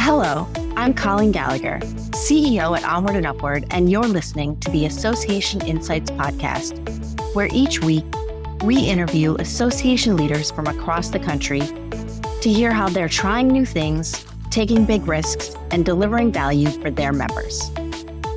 Hello, I'm Colleen Gallagher, CEO at OnWrd UpWrd, and you're listening to the Association Insights podcast, where each week we interview association leaders from across the country to hear how they're trying new things, taking big risks, and delivering value for their members.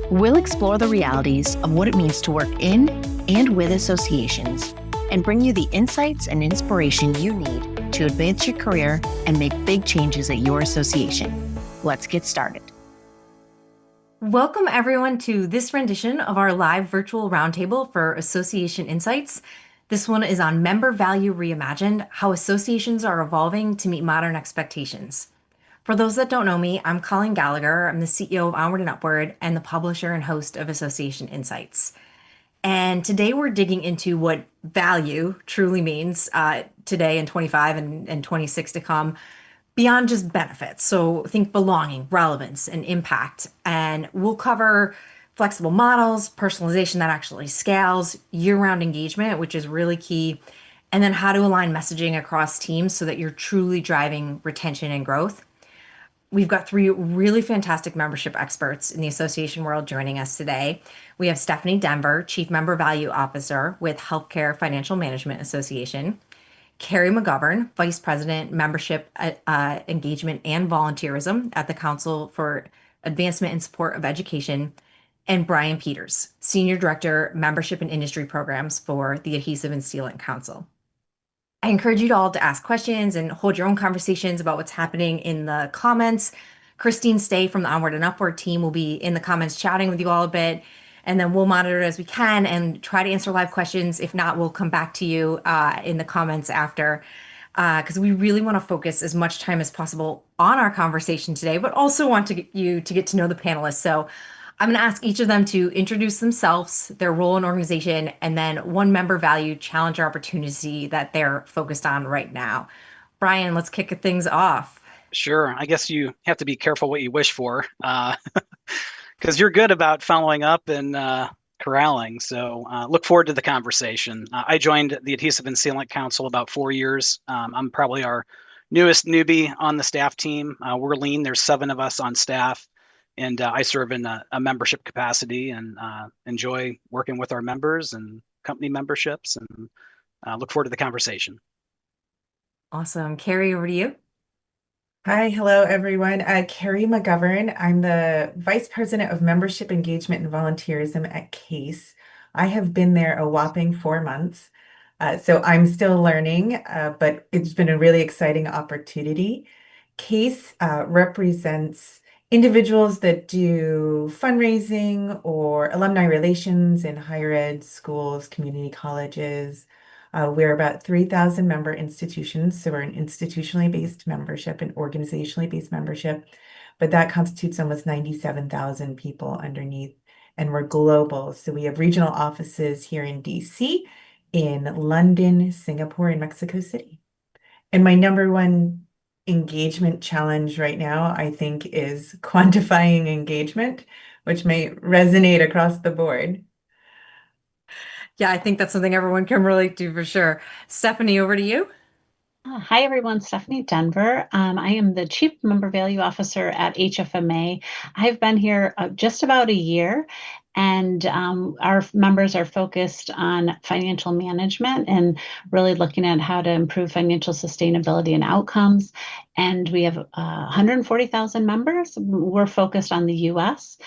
We'll explore the realities of what it means to work in and with associations and bring you the insights and inspiration you need to advance your career and make big changes at your association. Let's get started. Welcome everyone to this rendition of our live virtual roundtable for Association Insights. This one is on Member Value Reimagined, how associations are evolving to meet modern expectations. For those that don't know me, I'm Colleen Gallagher. I'm the CEO of OnWrd UpWrd and the publisher and host of Association Insights. And today we're digging into what value truly means today in 25 and 26 to come, beyond just benefits. So think belonging, relevance, and impact. And we'll cover flexible models, personalization that actually scales, year-round engagement, which is really key, and then how to align messaging across teams so that you're truly driving retention and growth. We've got three really fantastic membership experts in the association world joining us today. We have Stephanie Denvir, Chief Member Value Officer with Healthcare Financial Management Association, Kerri McGovern, Vice President, Membership Engagement and Volunteerism at the Council for Advancement and Support of Education, and Brian Peters, Senior Director, Membership and Industry Programs for the Adhesive and Sealant Council. I encourage you all to ask questions and hold your own conversations about what's happening in the comments. Christine Stay from the OnWrd and UpWrd team will be in the comments chatting with you all a bit, and then we'll monitor it as we can and try to answer live questions. If not, we'll come back to you in the comments after, because we really want to focus as much time as possible on our conversation today, but also want to get you to get to know the panelists. So I'm going to ask each of them to introduce themselves, their role in organization, and then one member value challenge or opportunity that they're focused on right now. Brian, let's kick things off. Sure. I guess you have to be careful what you wish for, because you're good about following up and corralling. So look forward to the conversation. I joined the Adhesive and Sealant Council about 4 years. I'm probably our newest newbie on the staff team. We're lean. There's 7 of us on staff. And I serve in a membership capacity and enjoy working with our members and company memberships, and look forward to the conversation. Awesome. Kerri, over to you. Hi, hello everyone. Kerri McGovern. I'm the Vice President of Membership Engagement and Volunteerism at CASE. I have been there a whopping 4 months, so I'm still learning, but it's been a really exciting opportunity. CASE represents individuals that do fundraising or alumni relations in higher ed, schools, community colleges. We're about 3,000 member institutions, so we're an institutionally based membership, an organizationally based membership, but that constitutes almost 97,000 people underneath, and we're global. So we have regional offices here in DC, in London, Singapore, and Mexico City. And my number one engagement challenge right now, I think, is quantifying engagement, which may resonate across the board. Yeah, I think that's something everyone can relate to for sure. Stephanie, over to you. Hi, everyone. Stephanie Denvir. I am the Chief Member Value Officer at HFMA. I've been here just about a year, and our members are focused on financial management and really looking at how to improve financial sustainability and outcomes. And we have 140,000 members. We're focused on the US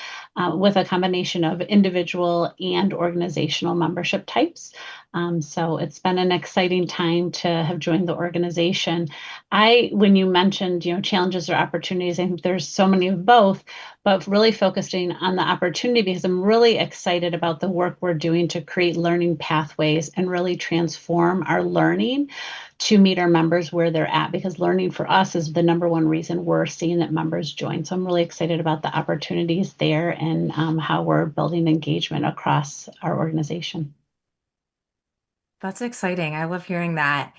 with a combination of individual and organizational membership types. So it's been an exciting time to have joined the organization. When you mentioned, challenges or opportunities, I think there's so many of both, but really focusing on the opportunity because I'm really excited about the work we're doing to create learning pathways and really transform our learning to meet our members where they're at, because learning for us is the number one reason we're seeing that members join. So I'm really excited about the opportunities there and how we're building engagement across our organization. That's exciting. I love hearing that.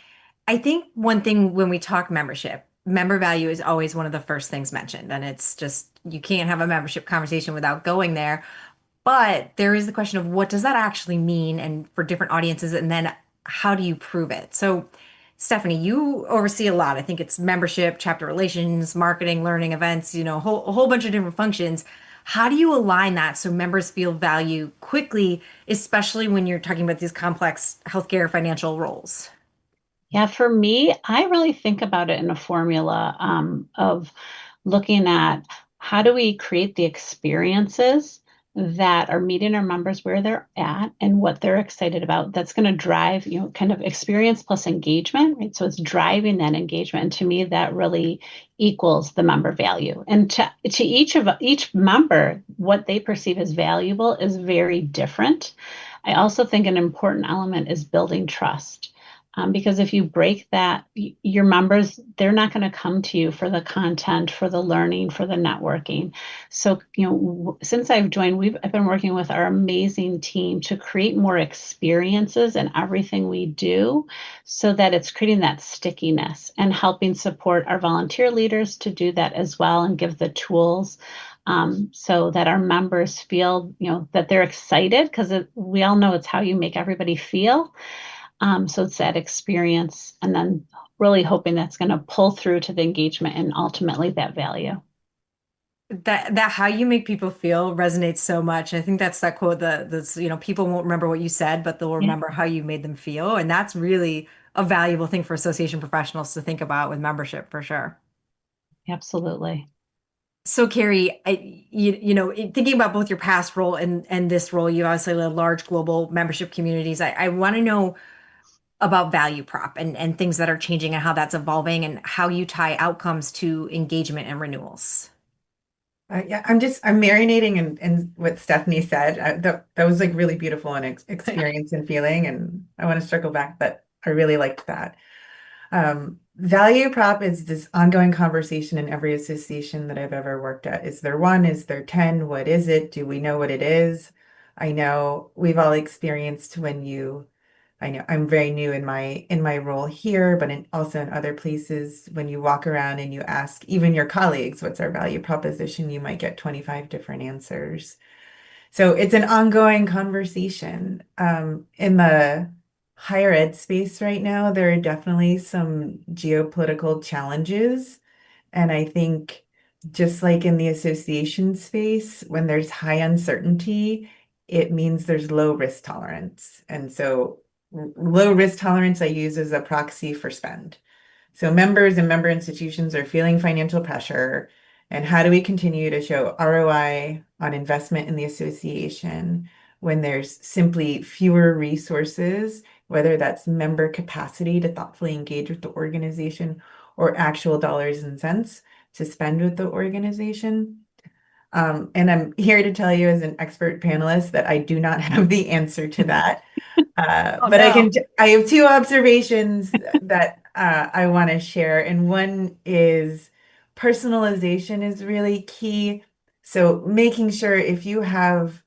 I think one thing when we talk membership, member value is always one of the first things mentioned. And it's just, you can't have a membership conversation without going there. But there is the question of what does that actually mean and for different audiences, and then how do you prove it? So Stephanie, you oversee a lot. I think it's membership, chapter relations, marketing, learning events, a whole bunch of different functions. How do you align that so members feel value quickly, especially when you're talking about these complex healthcare financial roles? Yeah, for me, I really think about it in a formula of looking at how do we create the experiences that are meeting our members where they're at and what they're excited about. That's going to drive, kind of experience plus engagement, right? So it's driving that engagement. And to me, that really equals the member value. And to each member, what they perceive as valuable is very different. I also think an important element is building trust. Because if you break that, your members, they're not going to come to you for the content, for the learning, for the networking. So, since I've joined, I've been working with our amazing team to create more experiences in everything we do so that it's creating that stickiness and helping support our volunteer leaders to do that as well and give the tools so that our members feel, that they're excited because we all know it's how you make everybody feel. So it's that experience and then really hoping that's going to pull through to the engagement and ultimately that value. That how you make people feel resonates so much. I think that's that quote that's, people won't remember what you said, but they'll Yeah, remember how you made them feel. And that's really a valuable thing for association professionals to think about with membership for sure. absolutely. So Kerri, thinking about both your past role and this role, you obviously led large global membership communities. I want to know about value prop and things that are changing and how that's evolving and how you tie outcomes to engagement and renewals. Yeah, I'm marinating in what Stephanie said. That was like really beautiful and experience and feeling, and I want to circle back, but I really liked that. Value prop is this ongoing conversation in every association that I've ever worked at. Is there one? Is there 10? What is it? Do we know what it is? I know we've all experienced I know I'm very new in my role here, but also in other places, when you walk around and you ask even your colleagues, what's our value proposition, you might get 25 different answers. So it's an ongoing conversation. In the higher ed space right now, there are definitely some geopolitical challenges. And I think just like in the association space, when there's high uncertainty, it means there's low risk tolerance. And so low risk tolerance I use as a proxy for spend. So members and member institutions are feeling financial pressure. And how do we continue to show ROI on investment in the association when there's simply fewer resources, whether that's member capacity to thoughtfully engage with the organization or actual dollars and cents to spend with the organization? And I'm here to tell you as an expert panelist that I do not have the answer to that. Oh But no. I have two observations that I want to share. And one is personalization is really key. So making sure if you have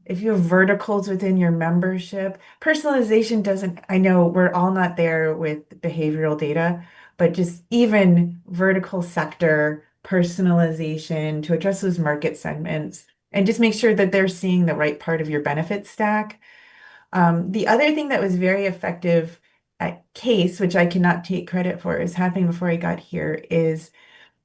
verticals within your membership, personalization doesn't, I know we're all not there with behavioral data, but just even vertical sector personalization to address those market segments and just make sure that they're seeing the right part of your benefit stack. The other thing that was very effective at Case, which I cannot take credit for, is happening before I got here, is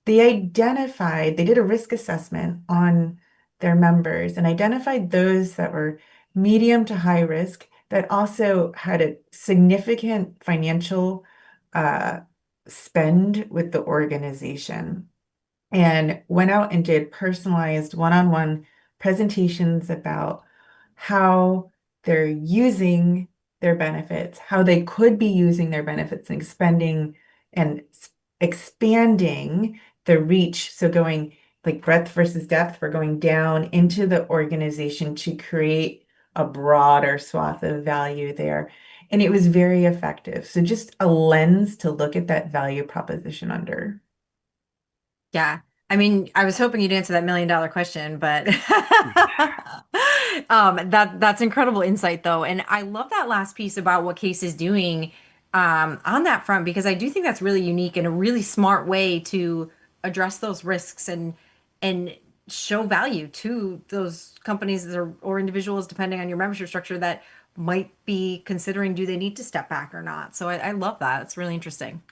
they did a risk assessment on their members and identified those that were medium to high risk that also had a significant financial uh, spend with the organization and went out and did personalized one-on-one presentations about how they're using their benefits, how they could be using their benefits and expanding the reach. So going like breadth versus depth, we're going down into the organization to create a broader swath of value there. And it was very effective. So just a lens to look at that value proposition under. Yeah. I mean, I was hoping you'd answer that $1 million question, but that's incredible insight though. And I love that last piece about what Case is doing on that front because I do think that's really unique and a really smart way to address those risks and show value to those companies or individuals, depending on your membership structure, that might be considering, do they need to step back or not? So I love that. It's really interesting.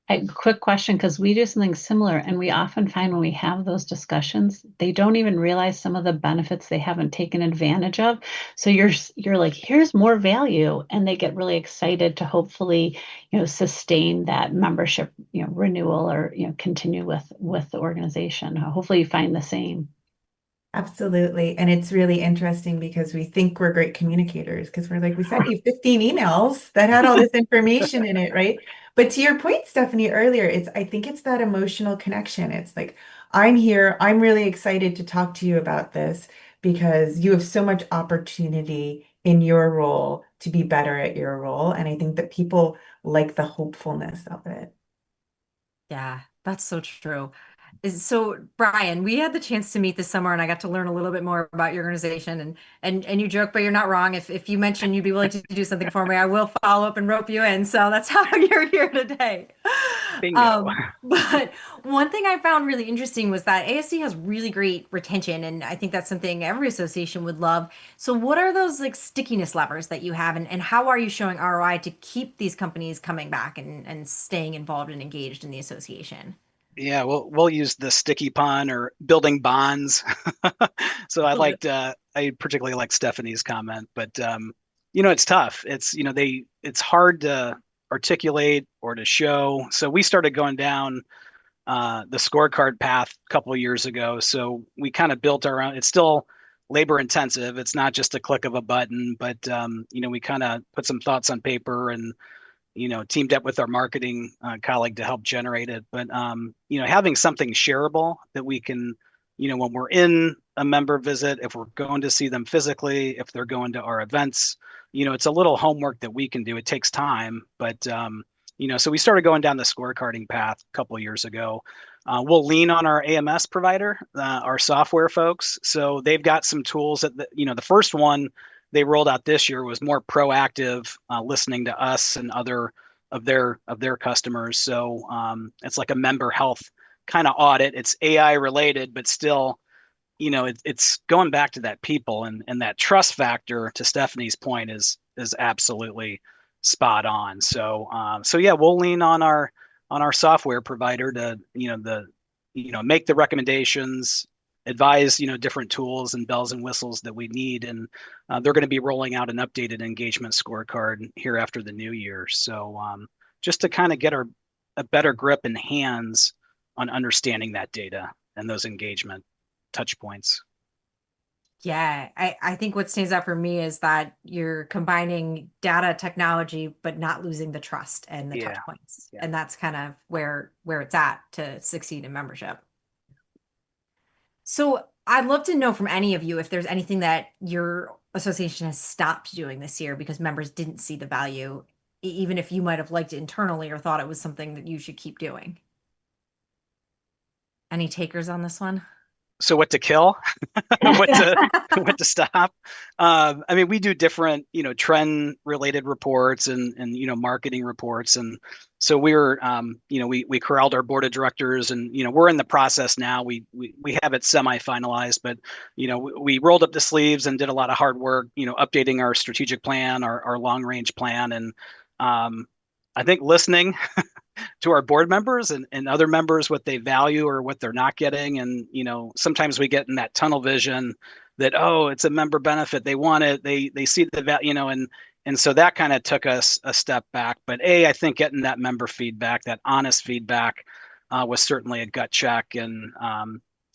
A quick question, because we do something similar, and we often find when we have those discussions, they don't even realize some of the benefits they haven't taken advantage of. So you're like, here's more value, and they get really excited to hopefully, sustain that membership, renewal, or continue with the organization. Hopefully, you find the same. Absolutely. And it's really interesting because we think we're great communicators because we're like, we sent you 15 emails that had all this information in it, right? But to your point, Stephanie, earlier, I think it's that emotional connection. It's like, I'm here, I'm really excited to talk to you about this because you have so much opportunity in your role to be better at your role. And I think that people like the hopefulness of it. Yeah, that's so true. So, Brian, we had the chance to meet this summer and I got to learn a little bit more about your organization and you joke, but you're not wrong. If you mention you'd be willing to do something for me, I will follow up and rope you in. So that's how you're here today. Bingo. But one thing I found really interesting was that ASC has really great retention, and I think that's something every association would love. So what are those like stickiness levers that you have, and how are you showing ROI to keep these companies coming back and staying involved and engaged in the association? Yeah, we'll use the sticky pun or building bonds. So I particularly like Stephanie's comment, but it's tough. It's hard to articulate or to show. So we started going down the scorecard path a couple of years ago. So we kind of built our own. It's still labor intensive. It's not just a click of a button, but we kind of put some thoughts on paper and teamed up with our marketing colleague to help generate it. But having something shareable that we can, when we're in a member visit, if we're going to see them physically, if they're going to our events, it's a little homework that we can do. It takes time, but so we started going down the scorecarding path a couple of years ago. We'll lean on our AMS provider, our software folks. So they've got some tools that the first one they rolled out this year was more proactive, listening to us and other of their customers. So it's like a member health kind of audit. It's AI related, but still, it's going back to that people and that trust factor. To Stephanie's point, is absolutely spot on. So yeah, we'll lean on our software provider to make the recommendations, advise different tools and bells and whistles that we need, and they're going to be rolling out an updated engagement scorecard here after the new year. So just to kind of get a better grip and hands on understanding that data and those engagement touch points. Yeah, I think what stands out for me is that you're combining data technology, but not losing the trust and the touch points. Yeah. And that's kind of where it's at to succeed in membership. So I'd love to know from any of you if there's anything that your association has stopped doing this year because members didn't see the value, even if you might have liked it internally or thought it was something that you should keep doing. Any takers on this one? So what to kill, what to stop. We do different, trend related reports and marketing reports. And so we're, we corralled our board of directors and, we're in the process now. We have it semi-finalized, but, we rolled up the sleeves and did a lot of hard work, updating our strategic plan, our long range plan. And I think listening to our board members and other members, what they value or what they're not getting. And, sometimes we get in that tunnel vision that, oh, it's a member benefit. They want it. They see the value, and so that kind of took us a step back. But I think getting that member feedback, that honest feedback was certainly a gut check. And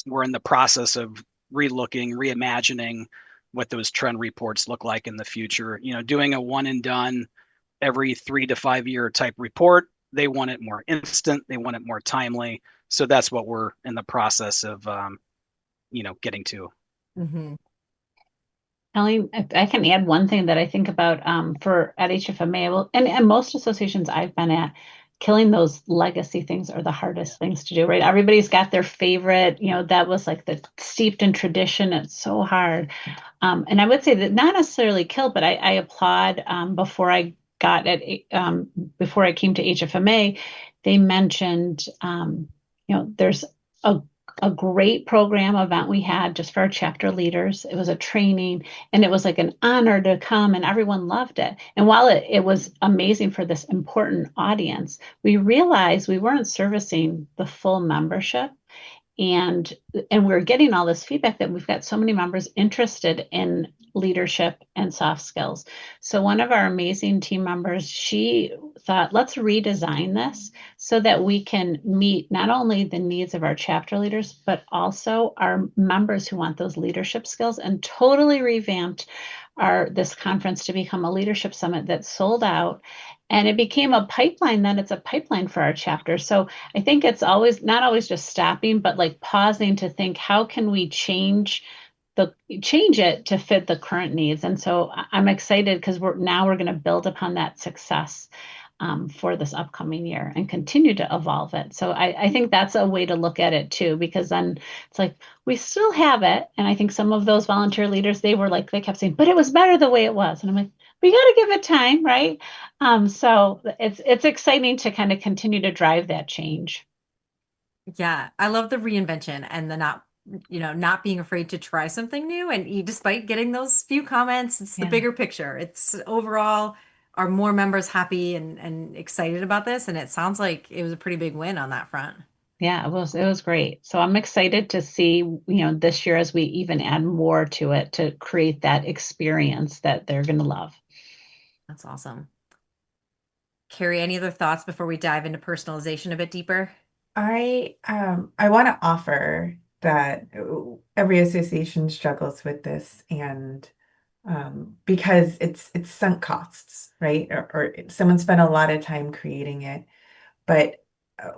we're in the process of reimagining what those trend reports look like in the future, doing a one and done every 3 to 5 year type report. They want it more instant. They want it more timely. So that's what we're in the process of, getting to. Mm-hmm. Colleen, I can add one thing that I think about for at HFMA, and most associations I've been at, killing those legacy things are the hardest things to do, right? Everybody's got their favorite, that was like the steeped in tradition. It's so hard. And I would say that not necessarily kill, but I applaud before I came to HFMA, they mentioned, there's a a great program event we had just for our chapter leaders. It was a training, and it was like an honor to come, and everyone loved it. And while it was amazing for this important audience, we realized we weren't servicing the full membership. And we're getting all this feedback that we've got so many members interested in leadership and soft skills. So one of our amazing team members, she thought, let's redesign this so that we can meet not only the needs of our chapter leaders, but also our members who want those leadership skills, and totally revamped this conference to become a leadership summit that sold out. And it became a pipeline. Then it's a pipeline for our chapter. So I think it's always not always just stopping, but like pausing to think, how can we change it to fit the current needs? And so I'm excited because we're going to build upon that success for this upcoming year and continue to evolve it. So I think that's a way to look at it too, because then it's like we still have it. And I think some of those volunteer leaders, they kept saying, but it was better the way it was. And I'm like, we got to give it time, right? So it's exciting to kind of continue to drive that change. Yeah, I love the reinvention and the not being afraid to try something new. And despite getting those few comments, it's the bigger picture. It's overall, are more members happy and excited about this? And it sounds like it was a pretty big win on that front. Yeah, it was great. So I'm excited to see, this year as we even add more to it to create that experience that they're going to love. That's awesome. Kerri, any other thoughts before we dive into personalization a bit deeper? I want to offer that every association struggles with this, and because it's sunk costs, right? Or someone spent a lot of time creating it, but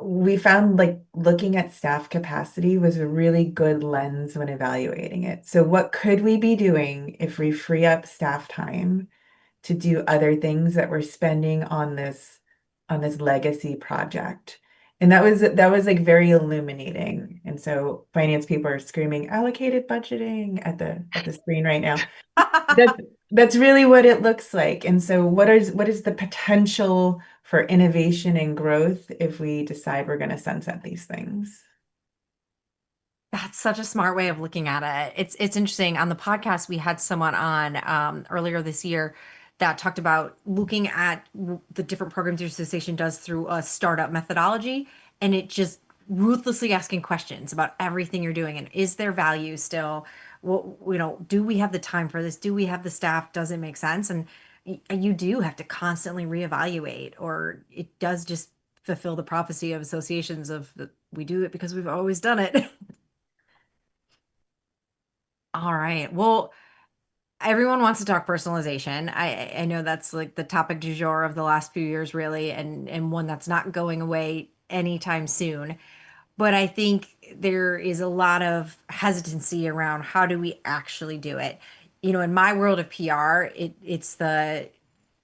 we found like looking at staff capacity was a really good lens when evaluating it. So what could we be doing if we free up staff time to do other things that we're spending on this legacy project? And that was like very illuminating. And so finance people are screaming allocated budgeting at the screen right now. That's really what it looks like. And so what is the potential for innovation and growth if we decide we're going to sunset these things? That's such a smart way of looking at it. It's interesting. On the podcast, we had someone on earlier this year that talked about looking at the different programs your association does through a startup methodology, and it just ruthlessly asking questions about everything you're doing. And is there value still? Well, do we have the time for this? Do we have the staff? Does it make sense? And you do have to constantly reevaluate, or it does just fulfill the prophecy of associations of we do it because we've always done it. All right. Well, everyone wants to talk personalization. I know that's like the topic du jour of the last few years, really, and one that's not going away anytime soon. But I think there is a lot of hesitancy around how do we actually do it. In my world of PR, it's the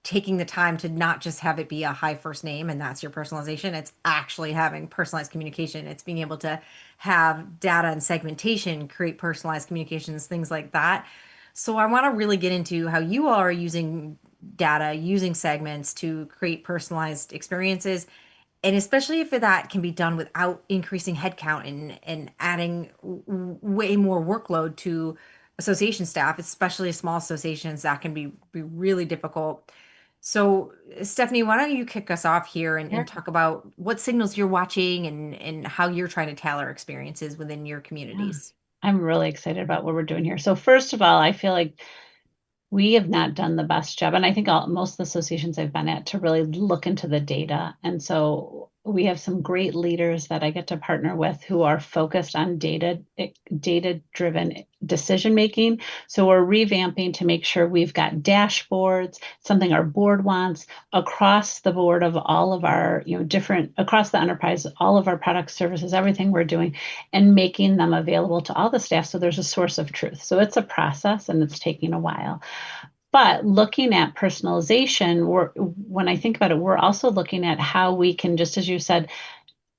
taking the time to not just have it be a high first name and that's your personalization. It's actually having personalized communication. It's being able to have data and segmentation, create personalized communications, things like that. So I want to really get into how you all are using data, using segments to create personalized experiences. And especially if that can be done without increasing headcount and adding way more workload to association staff, especially small associations, that can be really difficult. So, Stephanie, why don't you kick us off here Sure. and talk about what signals you're watching and how you're trying to tailor experiences within your Yeah. communities? I'm really excited about what we're doing here. So first of all, I feel like we have not done the best job, and I think most of the associations I've been at, to really look into the data. And so we have some great leaders that I get to partner with who are focused on data-driven decision making. So we're revamping to make sure we've got dashboards, something our board wants, across the board of all of our, different across the enterprise, all of our products, services, everything we're doing, and making them available to all the staff. So there's a source of truth. So it's a process and it's taking a while. But looking at personalization, when I think about it, we're also looking at how we can, just as you said,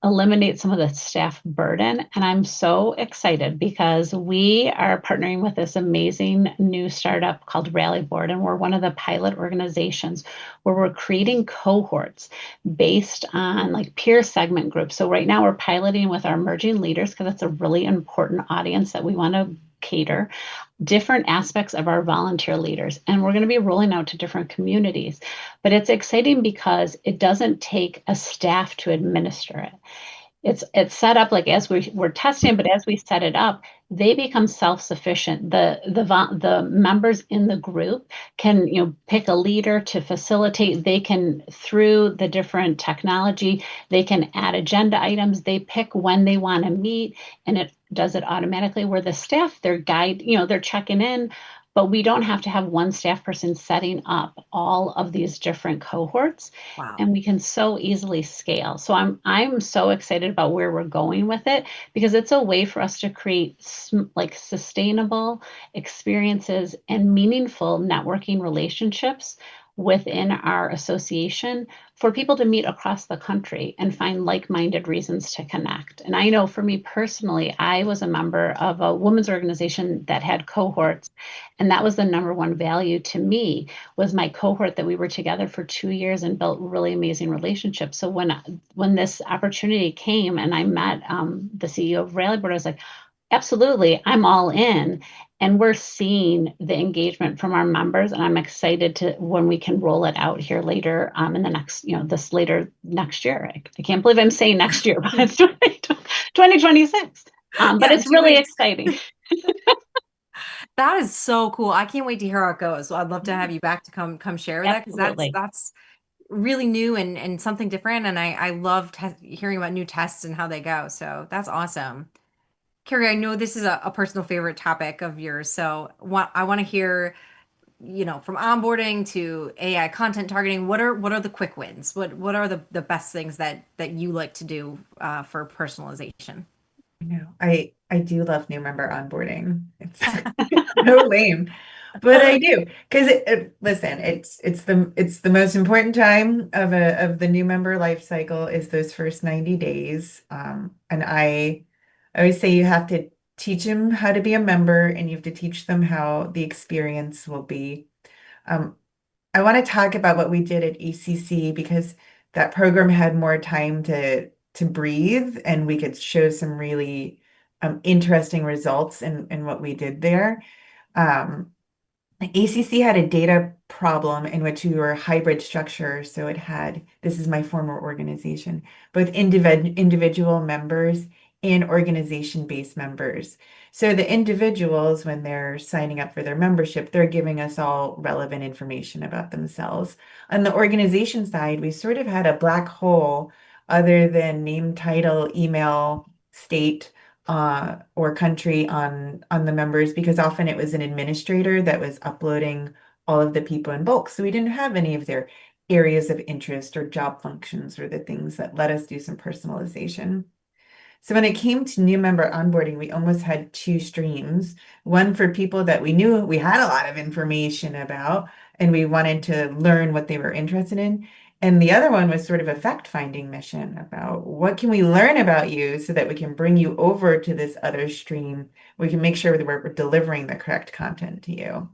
eliminate some of the staff burden. And I'm so excited because we are partnering with this amazing new startup called Rally Board, and we're one of the pilot organizations where we're creating cohorts based on like peer segment groups. So right now we're piloting with our emerging leaders because it's a really important audience that we want to cater, different aspects of our volunteer leaders. And we're going to be rolling out to different communities. But it's exciting because it doesn't take a staff to administer it. It's set up like as we're testing, but as we set it up, they become self-sufficient. The members in the group can pick a leader to facilitate. They can, through the different technology, they can add agenda items. They pick when they want to meet, and it does it automatically. Where the staff, their guide, they're checking in, but we don't have to have one staff person setting up all of these different cohorts. Wow. And we can so easily scale. So I'm so excited about where we're going with it, because it's a way for us to create like sustainable experiences and meaningful networking relationships within our association for people to meet across the country and find like-minded reasons to connect. And I know for me personally, I was a member of a women's organization that had cohorts, and that was the number one value to me, was my cohort, that we were together for 2 years and built really amazing relationships. So when this opportunity came and I met the CEO of Rally Board, I was like, absolutely, I'm all in. And we're seeing the engagement from our members, and I'm excited to when we can roll it out here later in the next, later next year. I can't believe I'm saying next year, but it's 2026. But it's really exciting. That is so cool. I can't wait to hear how it goes. So I'd love to have you back to come share that, because that's really new and something different. And I love hearing about new tests and how they go. So that's awesome. Kerri, I know this is a personal favorite topic of yours. So I want to hear, from onboarding to AI content targeting, what are the quick wins? What are the best things that you like to do for personalization? I do love new member onboarding. It's so lame, but I do, because listen, it's the most important time of the new member life cycle is those first 90 days. And I always say you have to teach them how to be a member, and you have to teach them how the experience will be. I want to talk about what we did at ECC, because that program had more time to breathe, and we could show some really interesting results in what we did there. ACC had a data problem in which we were a hybrid structure. So it had, this is my former organization, both individual members and organization-based members. So the individuals, when they're signing up for their membership, they're giving us all relevant information about themselves. On the organization side, we sort of had a black hole other than name, title, email, state, or country on the members, because often it was an administrator that was uploading all of the people in bulk. So we didn't have any of their areas of interest or job functions or the things that let us do some personalization. So when it came to new member onboarding, we almost had two streams, one for people that we knew we had a lot of information about and we wanted to learn what they were interested in. And the other one was sort of a fact-finding mission about what can we learn about you so that we can bring you over to this other stream. We can make sure that we're delivering the correct content to you.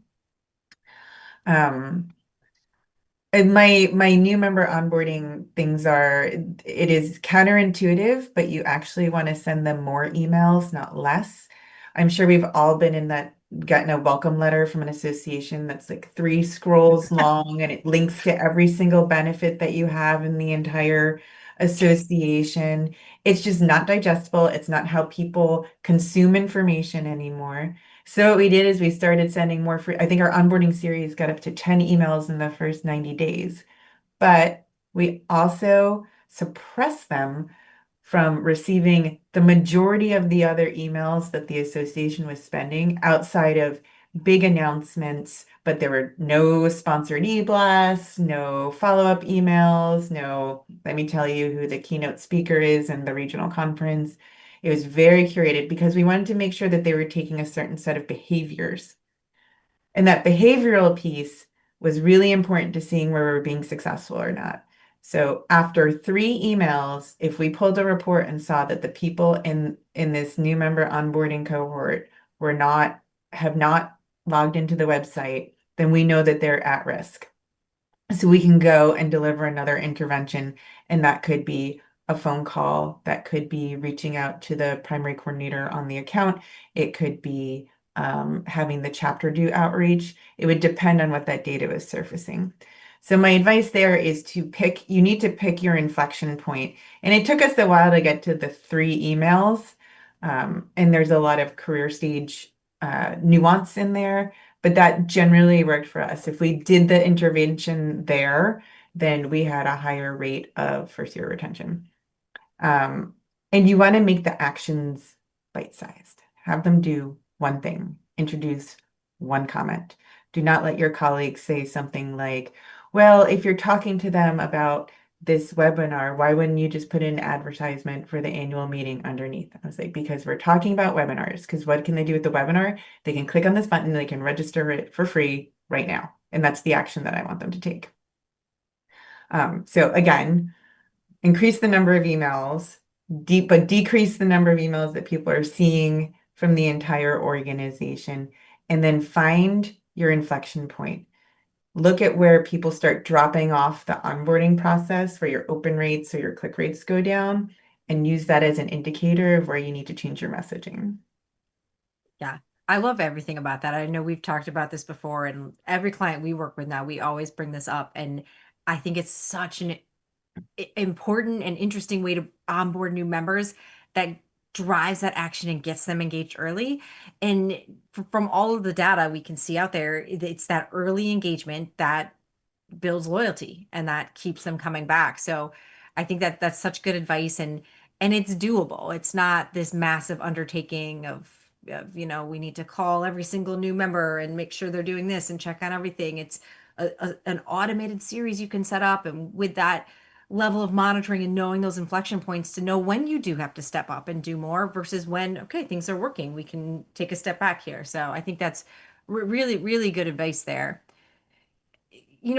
And my new member onboarding things are, it is counterintuitive, but you actually want to send them more emails, not less. I'm sure we've all been in that, gotten a welcome letter from an association that's like 3 scrolls long, and it links to every single benefit that you have in the entire association. It's just not digestible. It's not how people consume information anymore. So what we did is we started sending more free. I think our onboarding series got up to 10 emails in the first 90 days, but we also suppressed them from receiving the majority of the other emails that the association was spending outside of big announcements, but there were no sponsored e-blasts, no follow-up emails, no, let me tell you who the keynote speaker is in the regional conference. It was very curated because we wanted to make sure that they were taking a certain set of behaviors. And that behavioral piece was really important to seeing where we're being successful or not. So after 3 emails, if we pulled a report and saw that the people in this new member onboarding cohort have not logged into the website, then we know that they're at risk. So we can go and deliver another intervention, and that could be a phone call, that could be reaching out to the primary coordinator on the account, it could be having the chapter do outreach. It would depend on what that data was surfacing. So my advice there is you need to pick your inflection point. And it took us a while to get to the 3 emails. And there's a lot of career stage nuance in there, but that generally worked for us. If we did the intervention there, then we had a higher rate of first year retention. And you want to make the actions bite-sized. Have them do one thing, introduce one comment. Do not let your colleagues say something like, well, if you're talking to them about this webinar, why wouldn't you just put in an advertisement for the annual meeting underneath? I was like, because we're talking about webinars, because what can they do with the webinar? They can click on this button, they can register it for free right now. And that's the action that I want them to take. So again, increase the number of emails, but decrease the number of emails that people are seeing from the entire organization, and then find your inflection point. Look at where people start dropping off the onboarding process, where your open rates or your click rates go down, and use that as an indicator of where you need to change your messaging. Yeah, I love everything about that. I know we've talked about this before, and every client we work with now, we always bring this up. And I think it's such an important and interesting way to onboard new members that drives that action and gets them engaged early. And from all of the data we can see out there, it's that early engagement that builds loyalty and that keeps them coming back. So I think that that's such good advice, and it's doable. It's not this massive undertaking of we need to call every single new member and make sure they're doing this and check on everything. It's an automated series you can set up, and with that level of monitoring and knowing those inflection points to know when you do have to step up and do more versus when, okay, things are working, we can take a step back here. So I think that's really, really good advice there.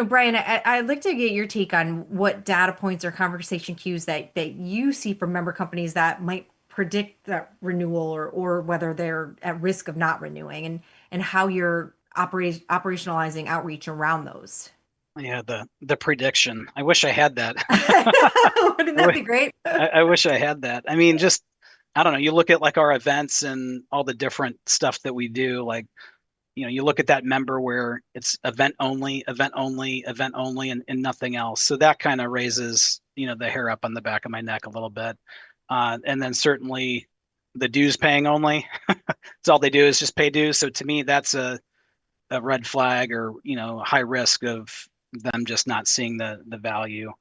Brian, I'd like to get your take on what data points or conversation cues that you see from member companies that might predict that renewal or whether they're at risk of not renewing, and how you're operationalizing outreach around those. Yeah, the prediction. I wish I had that. Wouldn't that be great? I wish I had that. I mean, just I don't know. You look at like our events and all the different stuff that we do. Like, you look at that member where it's event only, event only, event only, and nothing else. So that kind of raises the hair up on the back of my neck a little bit. And then certainly the dues paying only. It's all they do is just pay dues. So to me, that's a red flag, or high risk of them just not seeing the value.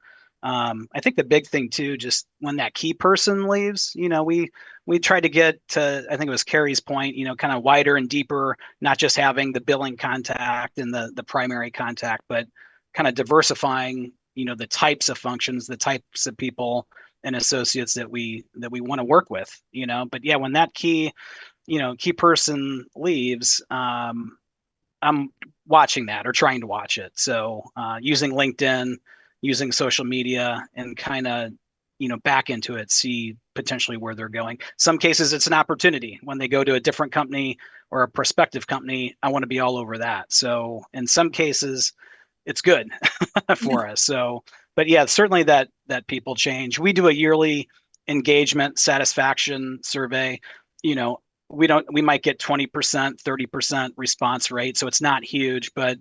I think the big thing too, just when that key person leaves, we tried to get to, I think it was Kerri's point, kind of wider and deeper, not just having the billing contact and the primary contact, but kind of diversifying, the types of functions, the types of people and associates that we want to work with, But yeah, when that key person leaves, I'm watching that or trying to watch it. So using LinkedIn, using social media, and kind of, back into it, see potentially where they're going. Some cases it's an opportunity. When they go to a different company or a prospective company, I want to be all over that. So in some cases, it's good for us. So, but yeah, certainly that people change. We do a yearly engagement satisfaction survey. We might get 20%, 30% response rate. So it's not huge, but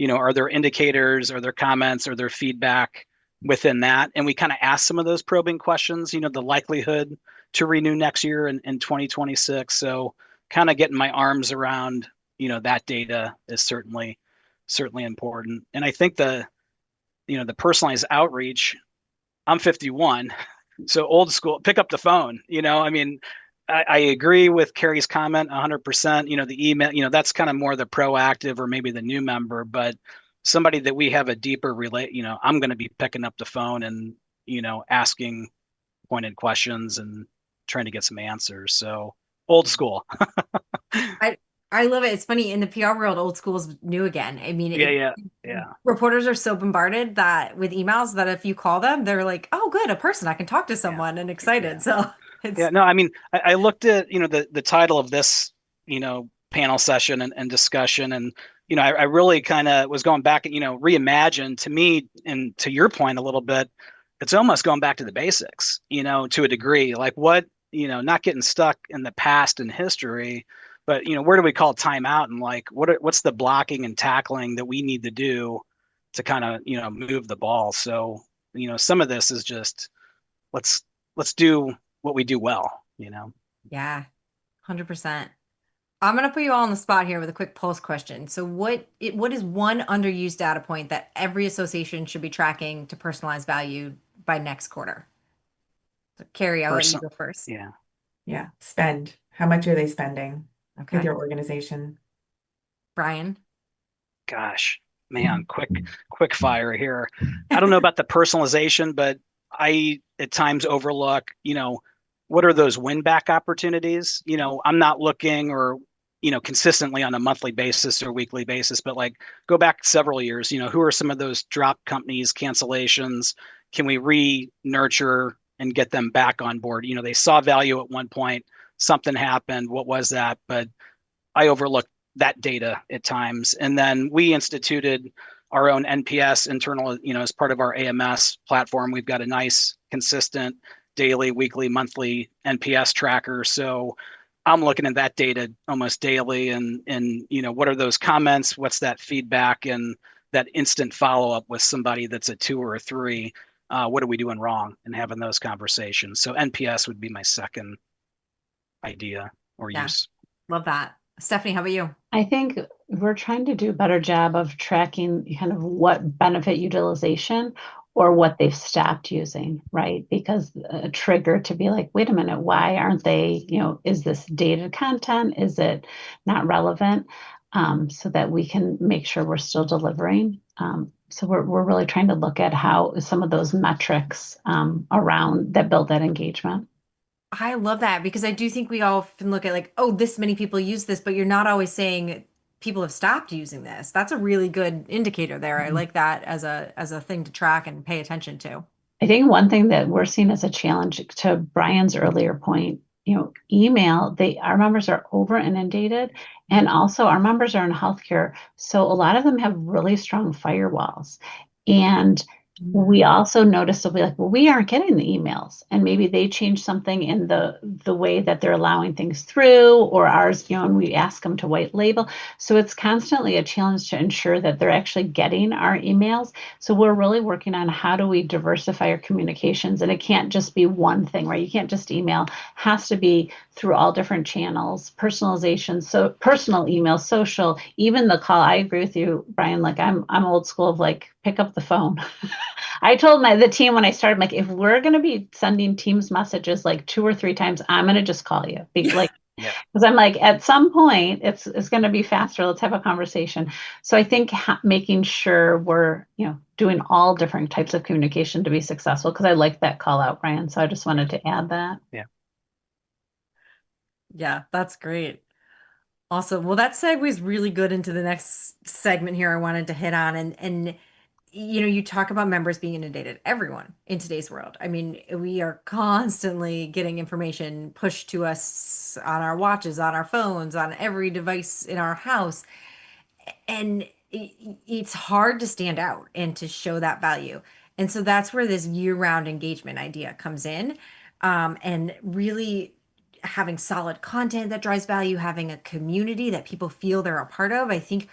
are there indicators, are there comments, are there feedback within that? And we kind of ask some of those probing questions, the likelihood to renew next year in 2026. So kind of getting my arms around, that data is certainly important. And I think the personalized outreach, I'm 51, so old school, pick up the phone, I mean, I agree with Kerri's comment 100%. The email, that's kind of more the proactive or maybe the new member, but somebody that we have a deeper I'm going to be picking up the phone and, asking pointed questions and trying to get some answers. So old school. I love it. It's funny in the PR world, old school is new again. I mean, Yeah, yeah, yeah, reporters are so bombarded that with emails that if you call them, they're like, "Oh, good, a person. I can talk to yeah, someone," and excited. yeah. So Yeah, it's no, I mean, I looked at, the title of this, panel session and discussion. And, I really kind of was going back and, reimagine to me, and to your point a little bit, it's almost going back to the basics, to a degree, like what, not getting stuck in the past and history, but, where do we call time out, and like, what's the blocking and tackling that we need to do to kind of, move the ball. So, some of this is just, let's do what we do well, yeah, 100%. I'm gonna put you all on the spot here with a quick pulse question. So what is one underused data point that every association should be tracking to personalize value by next quarter? So Kerri, I'll let you Person, go first. yeah. Yeah. Spend. How much are they spending with Okay. your organization? Brian. Gosh, man, quick fire here. I don't know about the personalization, but I at times overlook, what are those win back opportunities? I'm not looking, or, consistently on a monthly basis or weekly basis, but like go back several years, who are some of those drop companies, cancellations? Can we re-nurture and get them back on board? They saw value at one point, something happened. What was that? But I overlooked that data at times. And then we instituted our own NPS internal, as part of our AMS platform. We've got a nice, consistent daily, weekly, monthly NPS tracker. So I'm looking at that data almost daily, and what are those comments? What's that feedback, and that instant follow up with somebody that's a 2 or a 3? What are we doing wrong, and having those conversations? So NPS would be my second idea or Yeah, use. love that. Stephanie, how about you? I think we're trying to do a better job of tracking kind of what benefit utilization or what they've stopped using, right? Because a trigger to be like, wait a minute, why aren't they, is this dated content? Is it not relevant? So that we can make sure we're still delivering. So we're really trying to look at how some of those metrics around that build that engagement. I love that because I do think we often look at like, oh, this many people use this, but you're not always saying people have stopped using this. That's a really good indicator there. I like that as a thing to track and pay attention to. I think one thing that we're seeing as a challenge to Brian's earlier point, email, our members are over inundated, and also our members are in healthcare. So a lot of them have really strong firewalls. And we also noticed they'll be like, well, we aren't getting the emails. And maybe they change something in the way that they're allowing things through, or ours, and we ask them to white label. So it's constantly a challenge to ensure that they're actually getting our emails. So we're really working on how do we diversify our communications, and it can't just be one thing, right? You can't just email, has to be through all different channels, personalization, so personal email, social, even the call. I agree with you, Brian. Like I'm old school of like pick up the phone. I told the team when I started, like, if we're going to be sending Teams messages like 2 or 3 times, I'm going to just call you. Like, Yeah. because I'm like, at some point, it's going to be faster. Let's have a conversation. So I think making sure we're, doing all different types of communication to be successful, because I like that call out, Brian. So I just wanted to add that. Yeah. Yeah, that's great. Awesome. Well, that segues really good into the next segment here I wanted to hit on. And you talk about members being inundated, everyone in today's world. I mean, we are constantly getting information pushed to us on our watches, on our phones, on every device in our house. And it's hard to stand out and to show that value. And so that's where this year-round engagement idea comes in. And really having solid content that drives value, having a community that people feel they're a part of. I think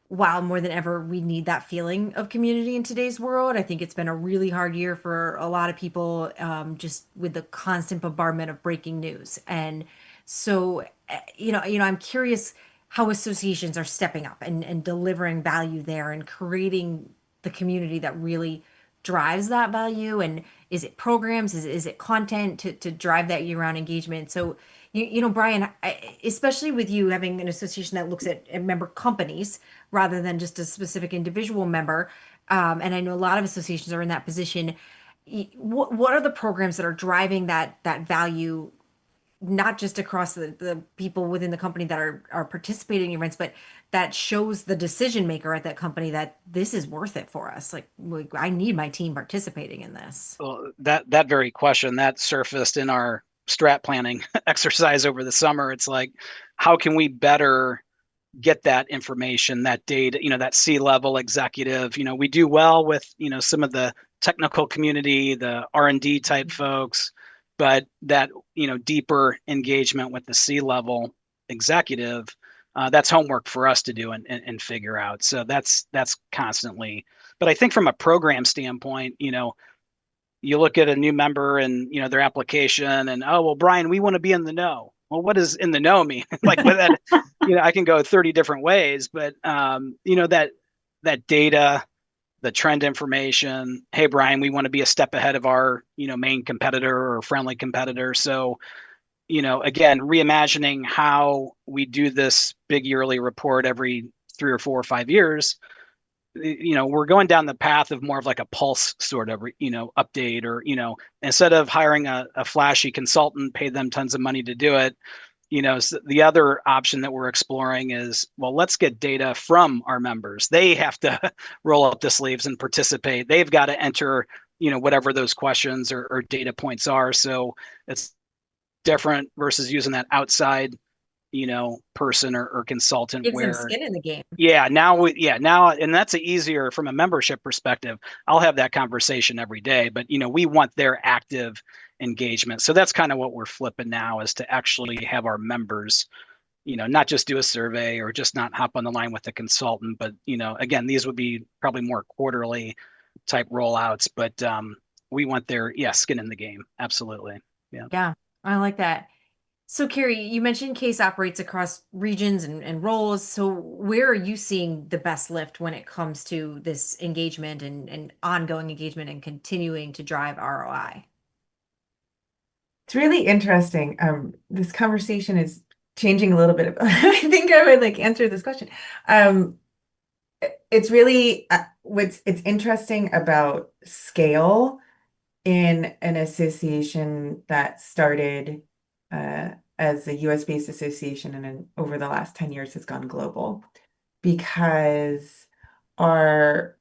while more than ever we need that feeling of community in today's world. I think it's been a really hard year for a lot of people, just with the constant bombardment of breaking news. And so, I'm curious how associations are stepping up and delivering value there and creating the community that really drives that value. And is it programs? Is it content to drive that year-round engagement? So, Brian, especially with you having an association that looks at member companies rather than just a specific individual member, and I know a lot of associations are in that position. What are the programs that are driving that value not just across the people within the company that are participating in events, but that shows the decision maker at that company that this is worth it for us. Like I need my team participating in this. Well, that very question that surfaced in our strat planning exercise over the summer. It's like, how can we better get that information, that data, that C-level executive? We do well with, some of the technical community, the R&D type folks, but that, deeper engagement with the C-level executive, that's homework for us to do and figure out. So that's constantly, but I think from a program standpoint, you look at a new member and their application and, oh well, Brian, we want to be in the know. Well, what does in the know mean? Like with that, I can go 30 different ways, but that data, the trend information. Hey, Brian, we want to be a step ahead of our main competitor or friendly competitor. So again, reimagining how we do this big yearly report every 3 or 4 or 5 years. We're going down the path of more of like a pulse sort of, update, or, instead of hiring a flashy consultant, pay them tons of money to do it. So the other option that we're exploring is, well, let's get data from our members. They have to roll up the sleeves and participate. They've got to enter, whatever those questions or data points are. So it's different versus using that outside, person or consultant. Gives them where skin in the game. now, and that's easier from a membership perspective. I'll have that conversation every day, but we want their active engagement. So that's kind of what we're flipping now, is to actually have our members, not just do a survey or just not hop on the line with the consultant, but again, these would be probably more quarterly type rollouts, but we want their skin in the game. Absolutely. Yeah, I like that. So, Kerri, you mentioned Case operates across regions and roles. So, where are you seeing the best lift when it comes to this engagement and ongoing engagement and continuing to drive ROI? It's really interesting. This conversation is changing a little bit. I think I would answer this question. It's really it's interesting about scale in an association that started as a US-based association, and then over the last 10 years has gone global, because our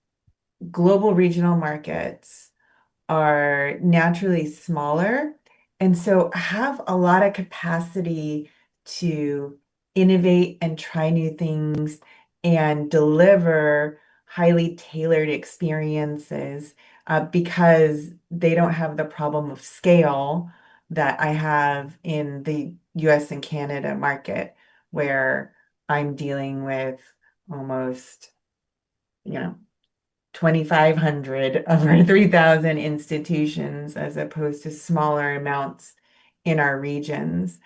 global regional markets are naturally smaller, and so have a lot of capacity to innovate and try new things and deliver highly tailored experiences, because they don't have the problem of scale that I have in the US and Canada market, where I'm dealing with almost, 2,500 of our 3,000 institutions, as opposed to smaller amounts in our regions.